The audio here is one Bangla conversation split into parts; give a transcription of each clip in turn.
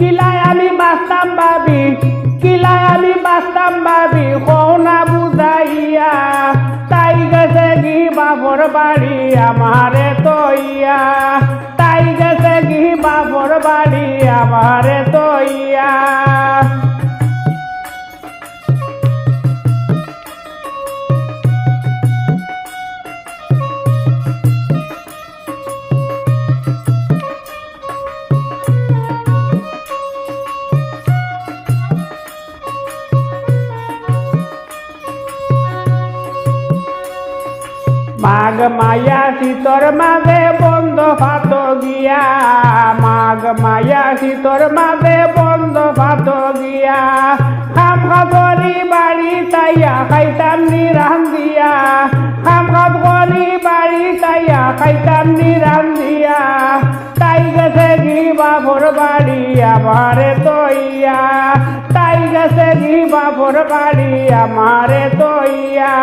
কিলাই আমি বাঁচতাম ভাবি কিলাই আমি বাঁচতাম ভাবি কৌনা বুঝাইয়া তাই গেছে গি বাপর বাড়ি আমারে তৈয়া তাই গেছে গি বাপর বাড়ি আমারে তৈয়া মাঘ মায়া শীতর মাঝে বন্ধ ফাত গিয়া মাঘ মায়া শীতর মাঝে বন্ধ ফাত গিয়া খাম খাবরি বাড়ি তাইয়া খাইতাম নিরাম দিয়া খাম খাবরি বাড়ি তাইয়া খাইতাম নিরাম দিয়া তাই গেছে গি বাপর বাড়ি আমারে তৈয়া তাই গেছে গি বাপর বাড়ি আমারে তৈয়া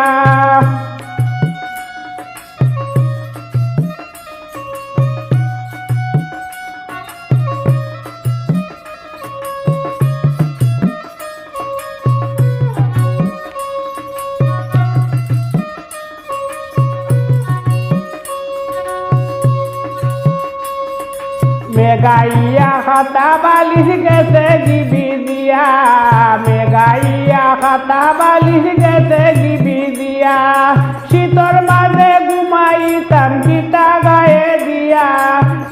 মেঘাইয়া খাতা বালিশ গেছে গিবি দিয়া মেঘাইয়া খাতা বালিশ গেছে গিবি দিয়া শীতর মাঝে ঘুমাইতাম কিতা গায়ে দিয়া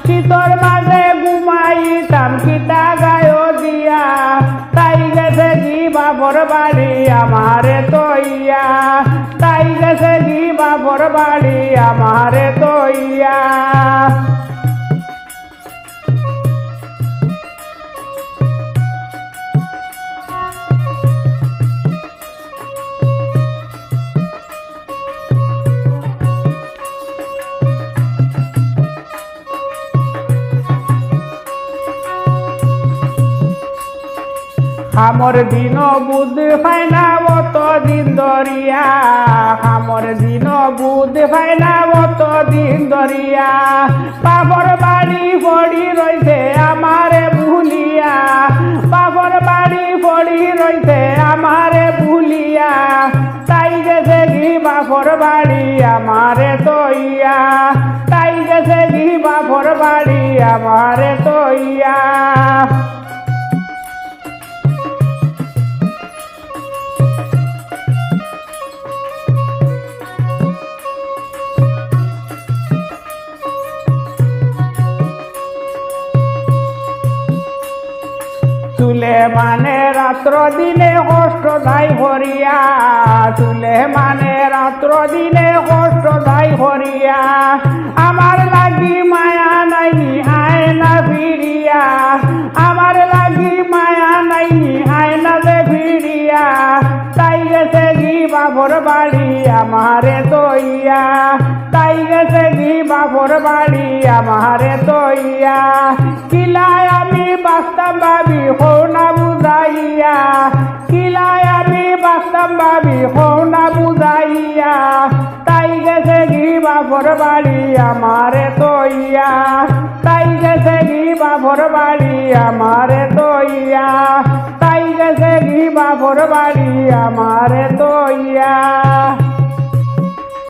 শীতর মাঝে ঘুমাইতাম কিতা গায়ে দিয়া তাই গেছে গি বাপর বাড়ি আমারে তৈয়া তাই গেছে গি বাপর বাড়ি আমারে তৈয়া আমার দিন বুধ ফাইনা অত দিন দরিয়া আমার দিন বুধ ফাইনা অত দিন দরিয়া বাপর বাড়ি পড়ি রইছে আমারে ভুলিয়া বাপর বাড়ি পড়ি রইছে আমারে ভুলিয়া তাই গেছে গি বাপর বাড়ি আমারে তৈয়া তাই গেছে গি বাপর বাড়ি আমারে তৈয়া চুলে মানে রাত্র দিনে কষ্ট দায় হরিয়া চুলে মানে রাত্র দিনে কষ্ট দায় হরিয়া আমার লাগি মায়া নাইনি আয়না ফিরিয়া আমার লাগি মায়া নাইনি আয়না যে ফিরিয়া তাই গেছে গি বাপর বাড়ি আমারে তৈয়া তাই গেছে গি বাপর বাড়ি আমারে তৈয়া কিলাই আমি বাঁচতাম ভাবি কৌনা বুঝাইয়া কিলাই আমি বাঁচতাম ভাবি কৌনা বুঝাইয়া তাই গেছে গি বাপর বাড়ি আমারে তৈয়া তাই গেছে গি বাপর বাড়ি আমারে তৈয়া তাই গেছে গি বাপর বাড়ি আমারে তৈয়া